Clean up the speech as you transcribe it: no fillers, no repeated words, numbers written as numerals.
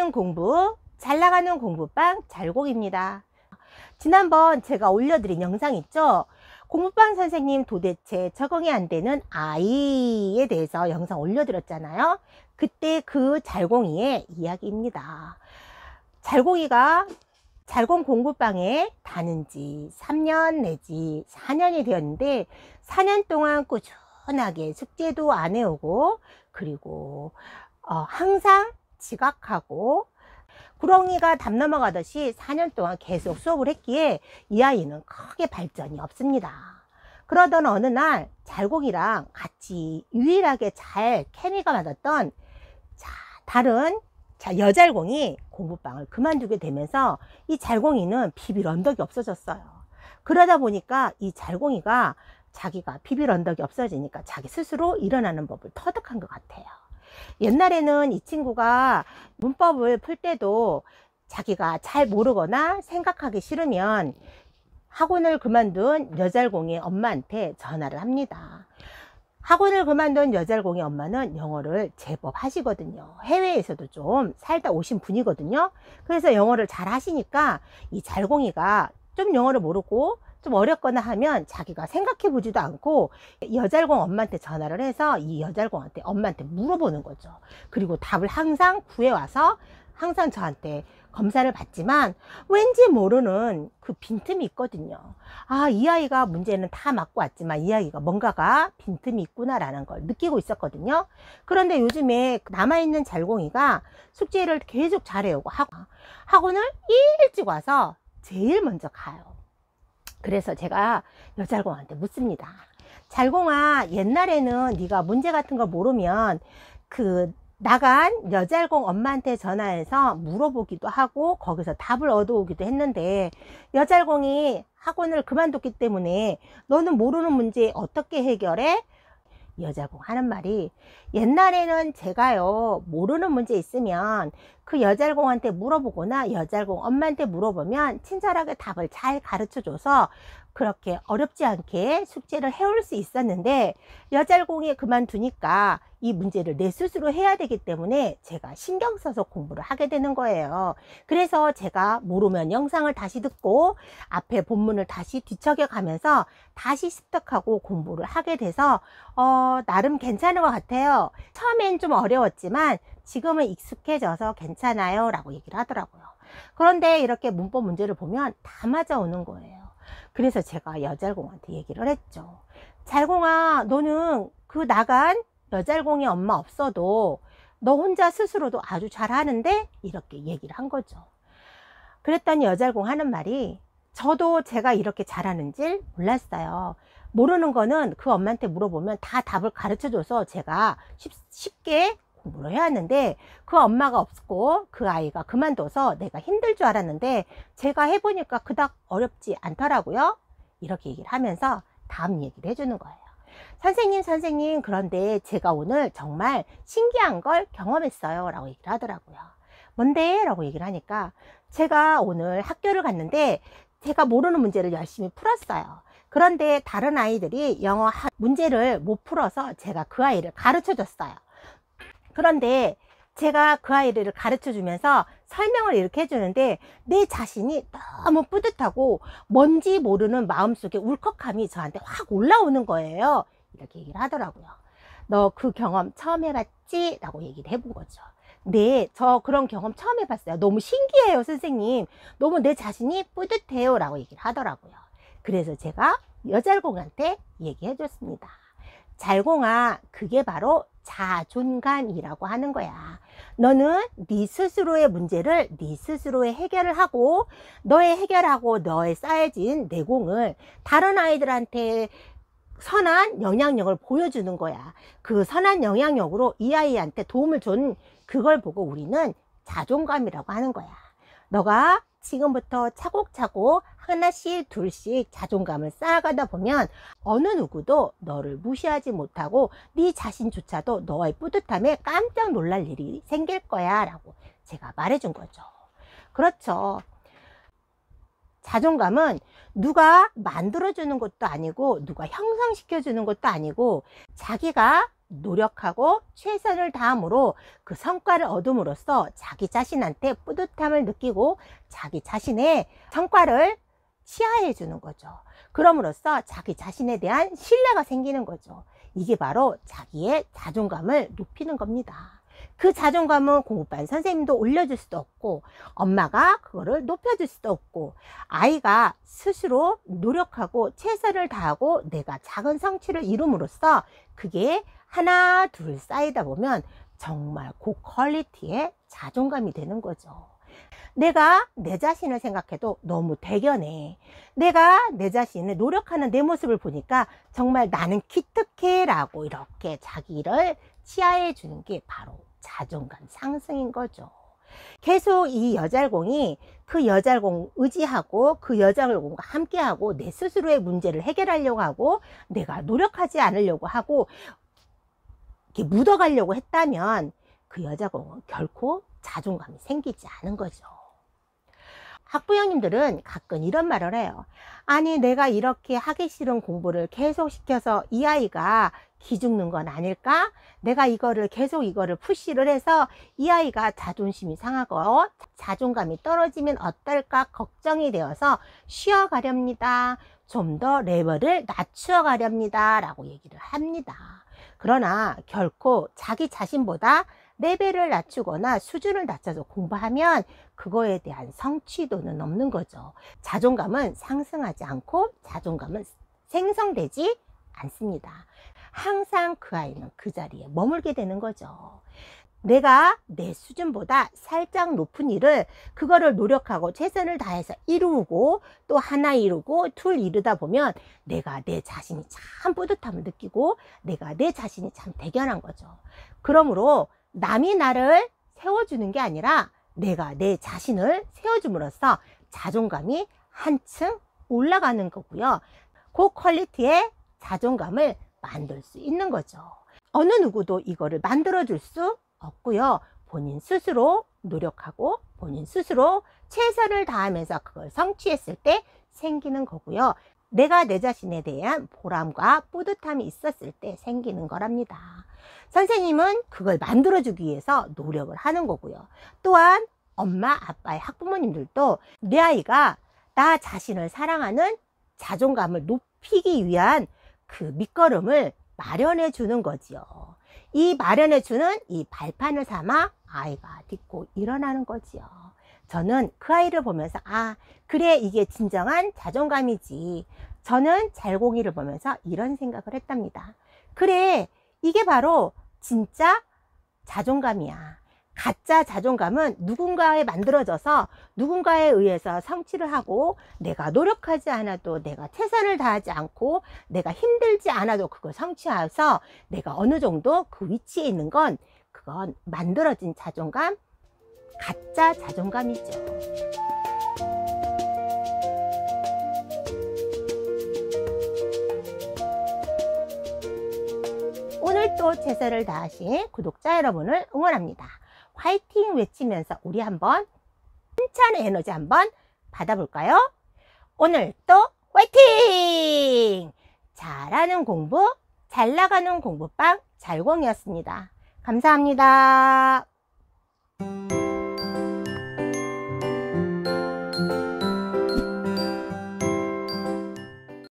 잘하는 공부, 잘 나가는 공부방 잘곡입니다. 지난번 제가 올려드린 영상 있죠? 공부방 선생님 도대체 적응이 안 되는 아이에 대해서 영상 올려드렸잖아요. 그때 그 잘공이의 이야기입니다. 잘공이가 잘공 공부방에 다닌 지 3년 내지 4년이 되었는데 4년 동안 꾸준하게 숙제도 안 해오고 그리고 항상 지각하고 구렁이가 담 넘어가듯이 4년 동안 계속 수업을 했기에 이 아이는 크게 발전이 없습니다. 그러던 어느 날 잘공이랑 같이 유일하게 잘 케미가 맞았던 다른 여잘공이 공부방을 그만두게 되면서 이 잘공이는 비빌 언덕이 없어졌어요. 그러다 보니까 이 잘공이가 자기가 비빌 언덕이 없어지니까 자기 스스로 일어나는 법을 터득한 것 같아요. 옛날에는 이 친구가 문법을 풀 때도 자기가 잘 모르거나 생각하기 싫으면 학원을 그만둔 여잘공의 엄마한테 전화를 합니다. 학원을 그만둔 여잘공의 엄마는 영어를 제법 하시거든요. 해외에서도 좀 살다 오신 분이거든요. 그래서 영어를 잘 하시니까 이 잘공이가 좀 영어를 모르고 좀 어렵거나 하면 자기가 생각해 보지도 않고 여잘공 엄마한테 전화를 해서 이 여잘공한테 엄마한테 물어보는 거죠. 그리고 답을 항상 구해와서 항상 저한테 검사를 받지만 왠지 모르는 그 빈틈이 있거든요. 이 아이가 문제는 다 맞고 왔지만 이 아이가 뭔가가 빈틈이 있구나라는 걸 느끼고 있었거든요. 그런데 요즘에 남아있는 잘공이가 숙제를 계속 잘해오고 학원을 일찍 와서 제일 먼저 가요. 그래서 제가 여잘공한테 묻습니다. 잘공아, 옛날에는 네가 문제 같은 거 모르면 나간 여잘공 엄마한테 전화해서 물어보기도 하고 거기서 답을 얻어오기도 했는데 여잘공이 학원을 그만뒀기 때문에 너는 모르는 문제 어떻게 해결해? 여잘공 하는 말이 옛날에는 제가요 모르는 문제 있으면 그 여잘공한테 물어보거나 여잘공 엄마한테 물어보면 친절하게 답을 잘 가르쳐 줘서 그렇게 어렵지 않게 숙제를 해올 수 있었는데 여잘공이 그만두니까 이 문제를 내 스스로 해야 되기 때문에 제가 신경 써서 공부를 하게 되는 거예요. 그래서 제가 모르면 영상을 다시 듣고 앞에 본문을 다시 뒤척여 가면서 다시 습득하고 공부를 하게 돼서 나름 괜찮은 것 같아요. 처음엔 좀 어려웠지만 지금은 익숙해져서 괜찮아요 라고 얘기를 하더라고요. 그런데 이렇게 문법 문제를 보면 다 맞아오는 거예요. 그래서 제가 여잘공한테 얘기를 했죠. 잘공아, 너는 그 나간 여잘공이 엄마 없어도 너 혼자 스스로도 아주 잘하는데? 이렇게 얘기를 한 거죠. 그랬더니 여잘공 하는 말이 저도 제가 이렇게 잘하는 줄 몰랐어요. 모르는 거는 그 엄마한테 물어보면 다 답을 가르쳐줘서 제가 쉽게 공부를 해야 하는데 그 엄마가 없고 그 아이가 그만둬서 내가 힘들 줄 알았는데 제가 해보니까 그닥 어렵지 않더라고요. 이렇게 얘기를 하면서 다음 얘기를 해주는 거예요. 선생님, 그런데 제가 오늘 정말 신기한 걸 경험했어요 라고 얘기를 하더라고요. 뭔데? 라고 얘기를 하니까 제가 오늘 학교를 갔는데 제가 모르는 문제를 열심히 풀었어요. 그런데 다른 아이들이 영어 문제를 못 풀어서 제가 그 아이를 가르쳐 줬어요. 그런데 제가 그 아이를 가르쳐 주면서 설명을 이렇게 해주는데 내 자신이 너무 뿌듯하고 뭔지 모르는 마음속에 울컥함이 저한테 확 올라오는 거예요. 이렇게 얘기를 하더라고요. 너 그 경험 처음 해봤지? 라고 얘기를 해본 거죠. 네, 저 그런 경험 처음 해봤어요. 너무 신기해요, 선생님. 너무 내 자신이 뿌듯해요. 라고 얘기를 하더라고요. 그래서 제가 여잘공한테 얘기해 줬습니다. 잘공아, 그게 바로 자존감이라고 하는 거야. 너는 네 스스로의 문제를 네 스스로 해결을 하고 너의 해결하고 너의 쌓여진 내공을 다른 아이들한테 선한 영향력을 보여주는 거야. 그 선한 영향력으로 이 아이한테 도움을 준 그걸 보고 우리는 자존감이라고 하는 거야. 너가 지금부터 차곡차곡 하나씩 둘씩 자존감을 쌓아가다 보면 어느 누구도 너를 무시하지 못하고 네 자신조차도 너의 뿌듯함에 깜짝 놀랄 일이 생길 거야 라고 제가 말해준 거죠. 그렇죠. 자존감은 누가 만들어주는 것도 아니고 누가 형성시켜주는 것도 아니고 자기가 노력하고 최선을 다함으로 그 성과를 얻음으로써 자기 자신한테 뿌듯함을 느끼고 자기 자신의 성과를 치하해 주는 거죠. 그럼으로써 자기 자신에 대한 신뢰가 생기는 거죠. 이게 바로 자기의 자존감을 높이는 겁니다. 그 자존감은 공부반 선생님도 올려줄 수도 없고, 엄마가 그거를 높여줄 수도 없고, 아이가 스스로 노력하고 최선을 다하고 내가 작은 성취를 이룸으로써 그게 하나 둘 쌓이다 보면 정말 고퀄리티의 자존감이 되는 거죠. 내가 내 자신을 생각해도 너무 대견해. 내가 내 자신을 노력하는 내 모습을 보니까 정말 나는 기특해 라고 이렇게 자기를 치하해 주는 게 바로 자존감 상승인 거죠. 계속 이 여잘공이 그 여잘공 의지하고 그 여잘공과 함께하고 내 스스로의 문제를 해결하려고 하고 내가 노력하지 않으려고 하고 이렇게 묻어가려고 했다면 그 여잘공은 결코 자존감이 생기지 않은 거죠. 학부형님들은 가끔 이런 말을 해요. 아니, 내가 이렇게 하기 싫은 공부를 계속 시켜서 이 아이가 기죽는 건 아닐까? 내가 이거를 푸시를 해서 이 아이가 자존심이 상하고 자존감이 떨어지면 어떨까 걱정이 되어서 쉬어가렵니다. 좀 더 레벨을 낮추어 가렵니다 라고 얘기를 합니다. 그러나 결코 자기 자신보다 레벨을 낮추거나 수준을 낮춰서 공부하면 그거에 대한 성취도는 없는 거죠. 자존감은 상승하지 않고 자존감은 생성되지 않습니다. 항상 그 아이는 그 자리에 머물게 되는 거죠. 내가 내 수준보다 살짝 높은 일을 그거를 노력하고 최선을 다해서 이루고 또 하나 이루고 둘 이루다 보면 내가 내 자신이 참 뿌듯함을 느끼고 내가 내 자신이 참 대견한 거죠. 그러므로 남이 나를 세워주는 게 아니라 내가 내 자신을 세워줌으로써 자존감이 한층 올라가는 거고요. 고퀄리티의 자존감을 만들 수 있는 거죠. 어느 누구도 이거를 만들어 줄 수 없고요. 본인 스스로 노력하고 본인 스스로 최선을 다하면서 그걸 성취했을 때 생기는 거고요. 내가 내 자신에 대한 보람과 뿌듯함이 있었을 때 생기는 거랍니다. 선생님은 그걸 만들어주기 위해서 노력을 하는 거고요. 또한 엄마, 아빠의 학부모님들도 내 아이가 나 자신을 사랑하는 자존감을 높이기 위한 그 밑거름을 마련해 주는 거지요. 이 마련해 주는 이 발판을 삼아 아이가 딛고 일어나는 거지요. 저는 그 아이를 보면서 아, 그래, 이게 진정한 자존감이지. 저는 잘공이를 보면서 이런 생각을 했답니다. 그래, 이게 바로 진짜 자존감이야. 가짜 자존감은 누군가에 만들어져서 누군가에 의해서 성취를 하고 내가 노력하지 않아도 내가 최선을 다하지 않고 내가 힘들지 않아도 그걸 성취해서 내가 어느 정도 그 위치에 있는 건 그건 만들어진 자존감, 가짜 자존감이죠. 오늘 또 최선을 다하신 구독자 여러분을 응원합니다. 화이팅 외치면서 우리 한번 힘찬 에너지 한번 받아볼까요? 오늘 또 화이팅! 잘하는 공부, 잘 나가는 공부방 잘공이었습니다. 감사합니다.